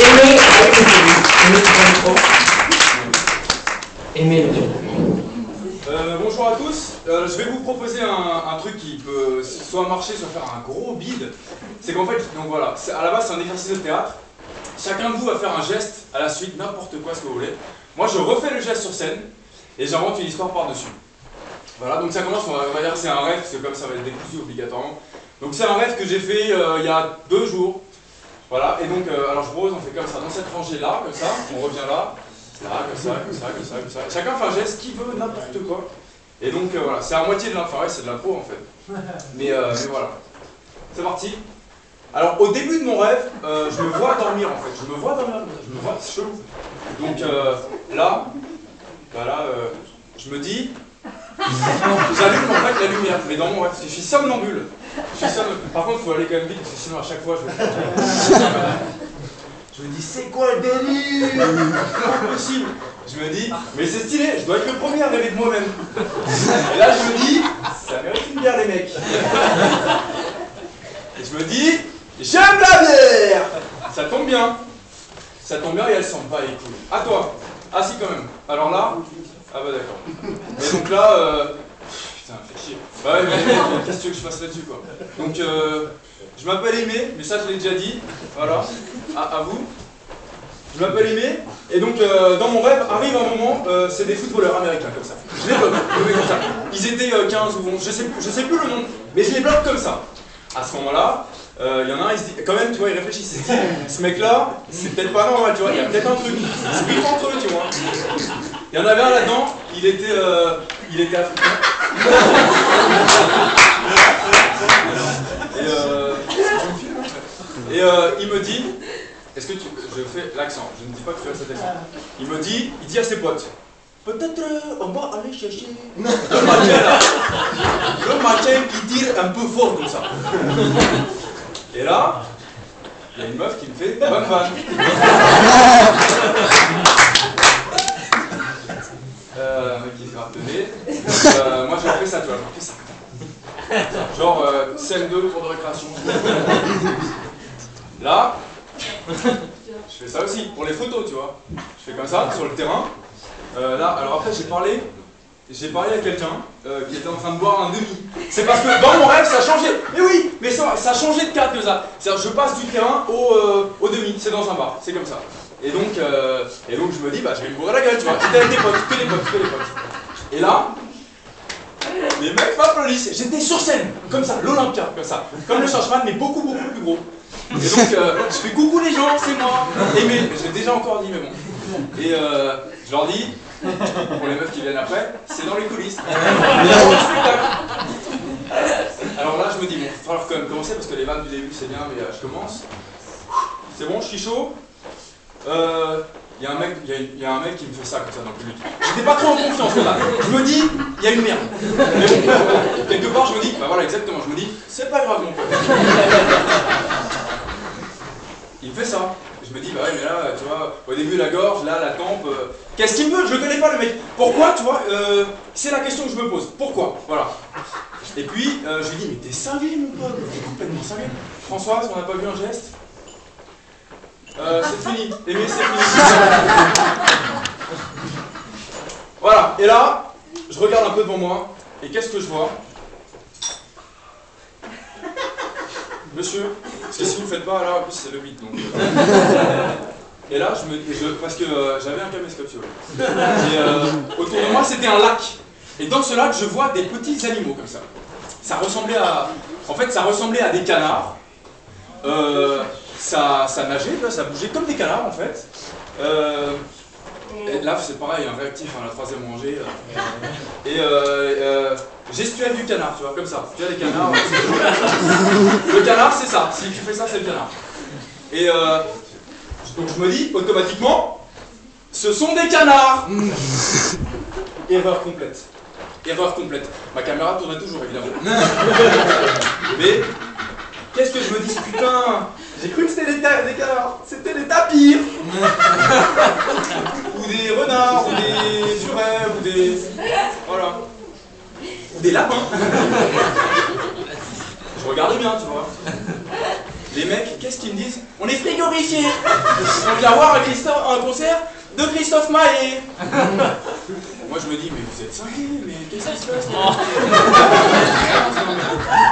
Aimez avec le micro. Aimez le Bonjour à tous, je vais vous proposer un truc qui peut soit marcher, soit faire un gros bide. C'est qu'en fait, donc voilà, à la base c'est un exercice de théâtre. Chacun de vous va faire un geste à la suite, n'importe quoi ce que vous voulez. Moi je refais le geste sur scène et j'invente une histoire par-dessus. Voilà, donc ça commence, on va dire que c'est un rêve, parce que comme ça va être décousu obligatoirement. Donc c'est un rêve que j'ai fait il y a 2 jours. Voilà, et donc, alors je propose, on fait comme ça, dans cette rangée-là, comme ça, on revient là, comme ça, comme ça, comme ça, comme ça. Chacun fait un geste, qui veut, n'importe quoi. Et donc voilà, c'est à moitié de l'impro, ouais, c'est de l'impro en fait. Mais voilà. C'est parti. Alors au début de mon rêve, je me vois dormir en fait. Je me vois dormir, je me vois, c'est chelou. Donc là, voilà, je me dis, j'allume en fait la lumière, mais dans mon rêve, je suis somnambule. Par contre, il faut aller quand même vite, parce que sinon à chaque fois, je me dis, c'est quoi le délire? C'est impossible. Je me dis, mais c'est stylé, je dois être le premier à rêver de moi-même. Et là, je me dis, ça mérite une bière, les mecs. Et je me dis, j'aime la bière. Ça tombe bien. Ça tombe bien et elle s'en bat les couilles. À toi. Ah si, quand même. Alors là, ah bah d'accord. Et donc là, putain, fait chier. Bah ouais, mais qu'est-ce que tu veux que je fasse là-dessus, quoi. Donc, je m'appelle Aimé, mais ça je l'ai déjà dit. Voilà. À vous. Je m'appelle Aimé, et donc dans mon rêve arrive un moment, c'est des footballeurs américains comme ça. Je les bloque, comme ça. Ils étaient 15 ou 11, je sais plus le nom, mais je les bloque comme ça. À ce moment-là, il y en a un, il se dit, quand même, tu vois, il réfléchit, il se dit, ce mec-là, c'est peut-être pas normal, tu vois, il y a peut-être un truc, c'est vite entre eux, tu vois. Il y en avait un là-dedans, il était africain. Et il me dit, est-ce que je fais l'accent, je ne dis pas que tu fais cet accent. Il dit à ses potes, peut-être on va aller chercher le matin là. Le matin qui tire un peu fort comme ça. Et là, il y a une meuf qui me fait bonne vanne. Un mec qui se gratte. Moi j'ai fait ça, tu vois, j'ai fait ça. Genre scène 2, cours de récréation. Là, je fais ça aussi, pour les photos, tu vois. Je fais comme ça, sur le terrain. Là, alors après, j'ai parlé à quelqu'un qui était en train de boire un demi. C'est parce que dans mon rêve, ça a changé. Mais oui, mais ça a changé de cadre que ça. C'est-à-dire, je passe du terrain au demi, c'est dans un bar, c'est comme ça. Et donc je me dis, bah, je vais me bourrer la gueule, tu vois. J'étais avec des potes, que des potes. Et là, les mecs m'applaudissent. J'étais sur scène, comme ça, l'Olympia, comme ça. Comme le Changement, mais beaucoup plus gros. Et donc, je fais coucou les gens, c'est moi. Aimé, je l'ai déjà encore dit, mais bon. Et je leur dis, pour les meufs qui viennent après, c'est dans les coulisses. Alors là, je me dis, bon, il va falloir quand même commencer parce que les vannes du début c'est bien, mais je commence. C'est bon, je suis chaud. Il y a un mec qui me fait ça comme ça dans le public. J'étais pas trop en confiance là. Je me dis, il y a une merde. Mais bon, quelque part, je me dis, bah voilà, exactement, je me dis, c'est pas grave mon pote. Il me fait ça. Je me dis, bah ouais, mais là, tu vois, au début la gorge, là, la tempe. Qu'est-ce qu'il me veut? Je le connais pas le mec. Pourquoi, tu vois, c'est la question que je me pose. Pourquoi? Voilà. Et puis, je lui dis, mais t'es cinglé mon pote, t'es complètement cinglé. Françoise, on n'a pas vu un geste? C'est fini. Aimé, c'est fini. Voilà. Et là, je regarde un peu devant moi. Et qu'est-ce que je vois? Monsieur, parce que si vous ne le faites pas, là, en plus, c'est le 8, donc... Et là, parce que j'avais un caméscope sur lui. Et autour de moi, c'était un lac. Et dans ce lac, je vois des petits animaux comme ça. Ça ressemblait à... En fait, ça ressemblait à des canards. Ça nageait, là, ça bougeait comme des canards, en fait. Et là, c'est pareil, un réactif, hein, la troisième rangée. Et gestuelle du canard, tu vois, comme ça. Tu vois, les canards, le canard, c'est ça. Si tu fais ça, c'est le canard. Et donc je me dis, automatiquement, ce sont des canards. Erreur complète. Erreur complète. Ma caméra tournait toujours, évidemment. Mais, qu'est-ce que je me dis, putain, j'ai cru que c'était des canards. C'était des tapirs. Ou des renards, ou des jurets, ou des... Voilà. Ou des lapins. Je regardais bien, tu vois. Les mecs, qu'est-ce qui me disent on est frigorifiés. On vient voir un concert de Christophe Maé. Moi je me dis mais vous êtes cinglés, mais qu'est-ce qui se passe là?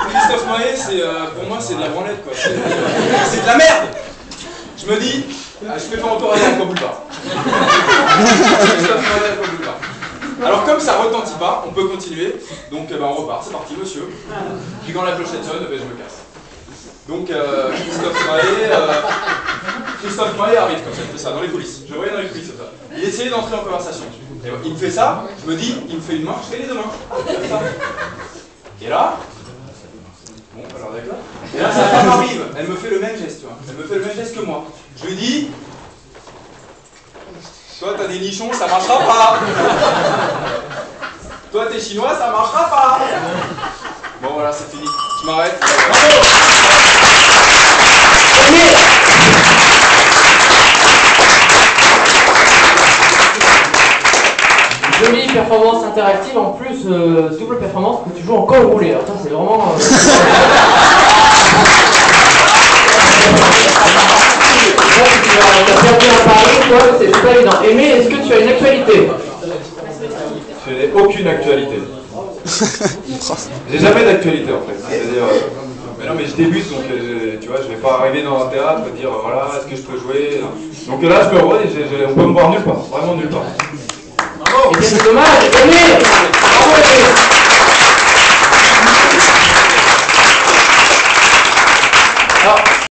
Christophe Maé, c'est pour moi c'est de la branlette quoi. C'est de la merde. Je me dis, je fais pas encore aller à Boulevard. Christophe Maé à Boulevard. Alors comme ça retentit pas, on peut continuer. Donc on repart, c'est parti monsieur. Puis quand la clochette sonne, je me casse. Donc Christophe Maé arrive comme ça, il fait ça dans les coulisses. Je le voyais dans les coulisses comme ça. Il essayait d'entrer en conversation. Et il me fait ça, je me dis, il me fait une main, je fais les deux mains. Et là, bon alors d'accord. Et là sa femme arrive, elle me fait le même geste, tu vois. Elle me fait le même geste que moi. Je lui dis, toi t'as des nichons, ça marchera pas. Toi t'es chinois, ça marchera pas. Bon voilà, c'est fini. Je m'arrête. Bravo. Jolie performance interactive, en plus double performance que tu joues en col roulé. Alors ça c'est vraiment... Tu as perdu un pari, toi, c'est pas évident. Aimé, est-ce que tu as une actualité? Je n'ai aucune actualité. J'ai jamais d'actualité en fait. C'est-à-dire, mais non mais je débute donc tu vois, je vais pas arriver dans un théâtre et dire voilà, est-ce que je peux jouer? Donc là je peux voir, on peut me voir nulle part, vraiment nulle part. Et c'est dommage, Aimé! Bravo Aimé! Alors,